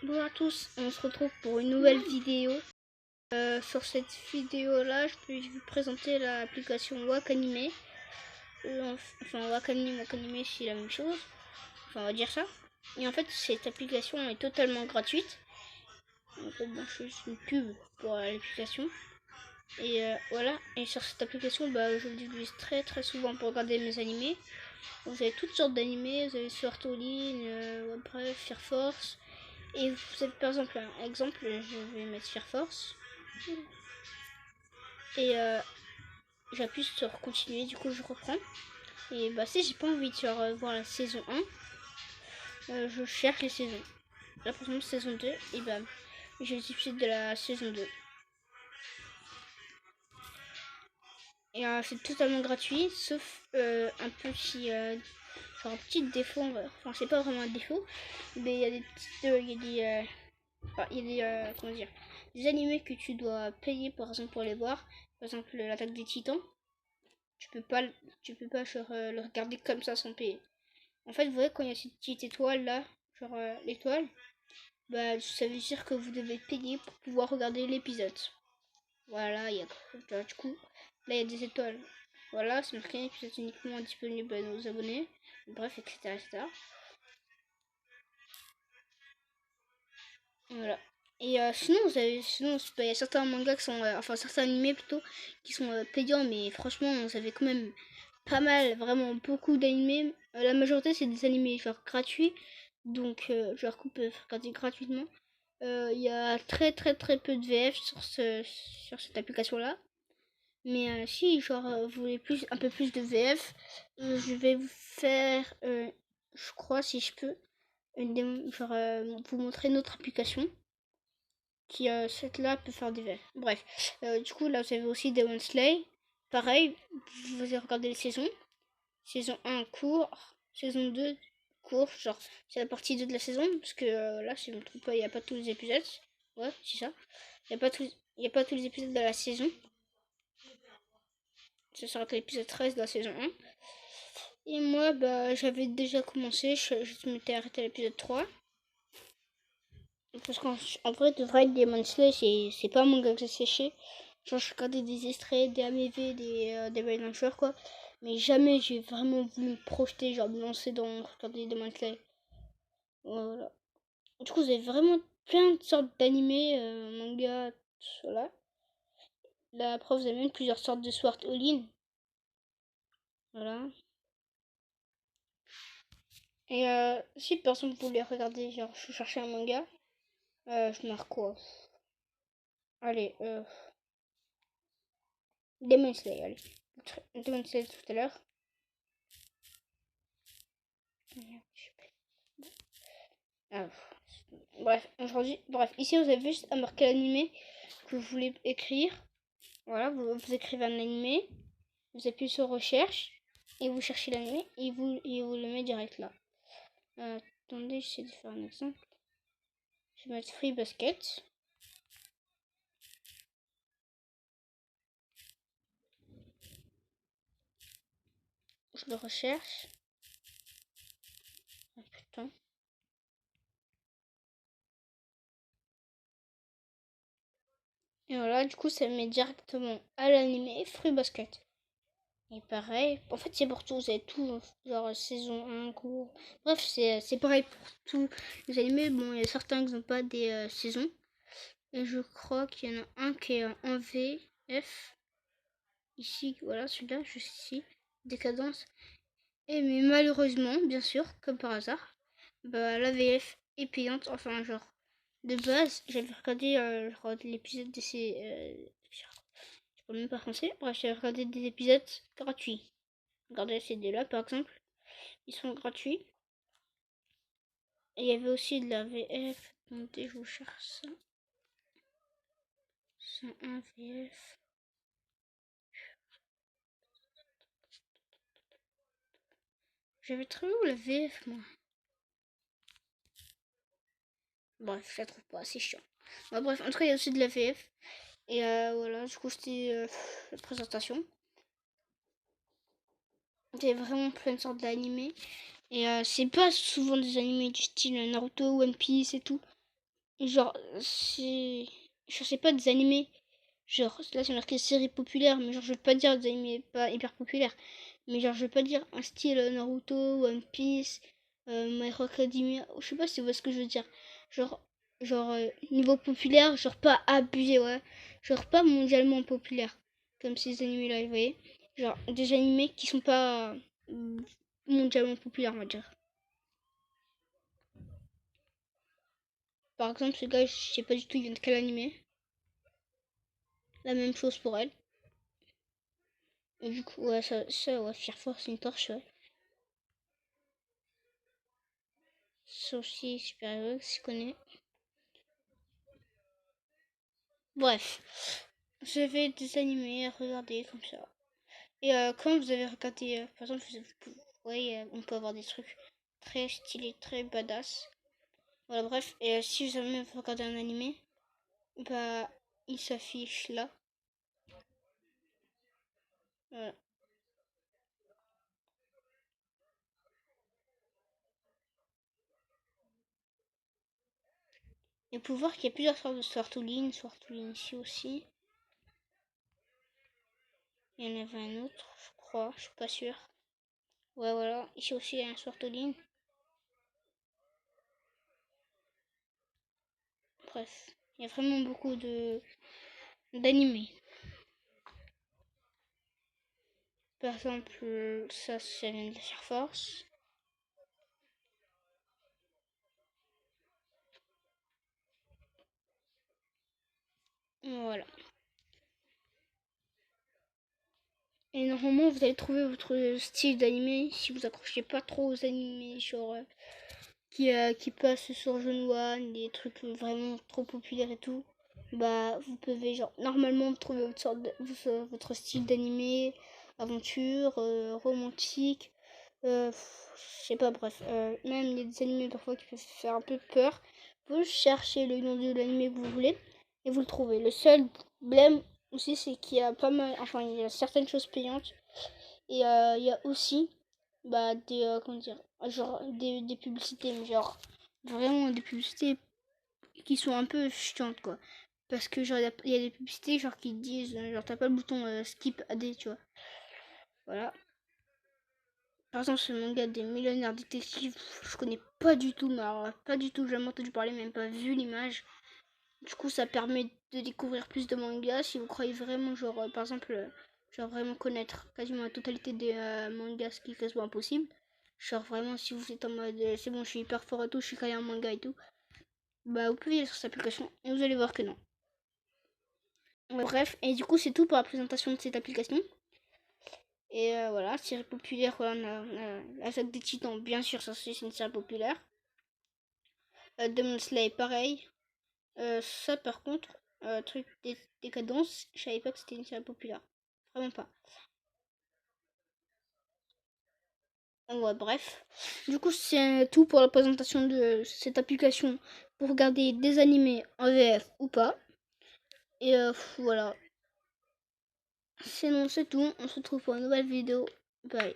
Bonjour à tous, on se retrouve pour une nouvelle vidéo. Sur cette vidéo là, je vais vous présenter l'application Wakanim. Enfin Wakanim c'est la même chose, enfin on va dire ça. Et en fait cette application est totalement gratuite. En fait bon, je fais une pub pour l'application. Et voilà, et sur cette application je l'utilise très souvent pour regarder mes animés. Vous avez toutes sortes d'animés, vous avez Sword Art Online, bref, Fire Force. Et vous avez par exemple un exemple, je vais mettre Fire Force. Et j'appuie sur continuer, du coup je reprends. Et si j'ai pas envie de voir la saison 1, je cherche les saisons. Là par exemple saison 2, et j'ai les épisodes de la saison 2. Et c'est totalement gratuit, sauf un petit défaut, enfin c'est pas vraiment un défaut, mais il y a des petites, comment dire, des animés que tu dois payer par exemple pour les voir. Par exemple l'attaque des titans, tu peux pas le regarder comme ça sans payer. En fait vous voyez quand il y a cette petite étoile là, l'étoile, ça veut dire que vous devez payer pour pouvoir regarder l'épisode. Voilà, du coup là il y a des étoiles. Voilà, c'est marqué épisode uniquement disponible à nos abonnés. Bref, etc. Voilà. Et sinon, il y a certains mangas qui sont, enfin certains animés plutôt, qui sont payants, mais franchement, vous avez quand même pas mal, vraiment beaucoup d'animés. La majorité, c'est des animés genre gratuits, donc je leur coupe regarder gratuitement. Il y a très peu de VF sur cette application-là. Mais si vous voulez un peu plus de VF, je vais vous faire, je crois si je peux, vous montrer notre application qui cette-là peut faire des VF. Bref, du coup là vous avez aussi Demon Slayer. Pareil, vous allez regarder les saisons. Saison 1 court, saison 2 court, genre c'est la partie 2 de la saison, parce que là si je me trompe pas, il n'y a pas tous les épisodes. Ouais, c'est ça. Il n'y a pas tous les épisodes de la saison. Ce sera que l'épisode 13 de la saison 1. Et moi, j'avais déjà commencé, je m'étais arrêté à l'épisode 3. Parce qu'en vrai, de vrai, Demon Slayer, c'est pas un manga que j'ai séché. Genre, je regardais des extraits, des AMV, des Adventure, quoi. Mais jamais j'ai vraiment voulu me projeter, genre me lancer dans regarder Demon Slayer. Voilà. Du coup, vous avez vraiment plein de sortes d'animés, mangas, voilà. Là, après, vous avez même plusieurs sortes de Sword Art Online. Voilà. Et si par exemple vous voulez regarder, genre je cherchais un manga, je marque quoi? Allez, Demon Slayer, allez. Demon Slayer tout à l'heure. Ah, bref, ici vous avez juste à marquer l'animé que vous voulez écrire. Voilà, vous écrivez un animé, vous appuyez sur recherche et vous cherchez l'animé et vous le mettez direct là. Attendez, j'essaie de faire un exemple. Je vais mettre Free Basket. Je le recherche. Ah putain. Et voilà, du coup, ça me met directement à l'animé Free Basket. Et pareil, en fait, c'est pour tout, vous avez tout, genre saison 1, cours. Bref, c'est pareil pour tous les animés. Bon, il y a certains qui n'ont pas des saisons. Et je crois qu'il y en a un qui est en VF. Ici, voilà, celui-là, juste ici. Décadence. Et mais malheureusement, bien sûr, comme par hasard, la VF est payante. Enfin, genre, de base, j'avais regardé l'épisode de ces. Je parle même pas français. Bref, j'avais regardé des épisodes gratuits. Regardez ces deux-là, par exemple. Ils sont gratuits. Et il y avait aussi de la VF. Attendez, je vous cherche ça. C'est un VF. J'avais trouvé où la VF, moi? Bref, je la trouve pas, c'est chiant. Bref, en tout cas, il y a aussi de la VF. Et voilà, du coup, c'était la présentation. Il y a vraiment plein de sortes d'animés. Et c'est pas souvent des animés du style Naruto, One Piece et tout. Genre, je sais pas, des animés. Genre, là c'est marqué série populaire, mais genre, je veux pas dire des animés pas hyper populaires. Mais genre, je veux pas dire un style Naruto, One Piece, My Hero Academia. Je sais pas si vous voyez ce que je veux dire. Genre, niveau populaire, genre pas abusé, ouais. Genre pas mondialement populaire. Comme ces animés-là, vous voyez. Genre, des animés qui sont pas mondialement populaires, on va dire. Par exemple, ce gars, je sais pas du tout, il vient de quel animé. La même chose pour elle. Et du coup, ouais, ouais, Fire Force, une torche, ouais. Ça aussi, super héros, je connais. Bref, j'avais des animés à regarder comme ça. Et quand vous avez regardé, par exemple, vous voyez, on peut avoir des trucs très stylés, très badass. Voilà, bref. Et si vous avez regardé un animé, bah, il s'affiche là. Voilà. Et vous pouvez voir qu'il y a plusieurs sortes de Swartolines ici aussi. Il y en avait un autre, je crois, je suis pas sûre. Ouais, voilà. Ici aussi, il y a un Swartoline. Bref, il y a vraiment beaucoup de d'animés. Par exemple, ça vient de la Fire Force. Voilà. Et normalement, vous allez trouver votre style d'animé si vous accrochez pas trop aux animés, genre qui passent sur Jeune One, des trucs vraiment trop populaires et tout. Bah, vous pouvez genre normalement trouver votre style d'animé, aventure, romantique, je sais pas, bref, même il y a des animés parfois qui peuvent faire un peu peur. Vous cherchez le nom de l'animé que vous voulez et vous le trouvez. Le seul problème aussi, c'est qu'il y a pas mal, enfin, il y a certaines choses payantes et il y a aussi des, comment dire, genre des publicités, mais genre vraiment des publicités qui sont un peu chiantes quoi. Parce que genre il y a des publicités genre qui disent, genre t'as pas le bouton skip AD, tu vois. Voilà. Par exemple, ce manga des millionnaires détectives, je connais pas du tout, mais alors, pas du tout, jamais entendu parler, même pas vu l'image. Du coup, ça permet de découvrir plus de mangas si vous croyez vraiment, genre, par exemple, genre vraiment connaître quasiment la totalité des mangas, ce qui est quasiment impossible. Genre vraiment, si vous êtes en mode, c'est bon, je suis hyper fort et tout, je suis calé en manga et tout, bah vous pouvez aller sur cette application et vous allez voir que non. Bref, et du coup, c'est tout pour la présentation de cette application. Et voilà, série populaire, voilà, la saga des Titans, bien sûr, ça c'est une série populaire. Demon Slayer, pareil. Ça, par contre, truc décadence, je savais pas que c'était une série populaire. Vraiment pas. Ouais, bref. Du coup, c'est tout pour la présentation de cette application pour regarder des animés en VF ou pas. Et voilà. Sinon, c'est tout. On se retrouve pour une nouvelle vidéo. Bye.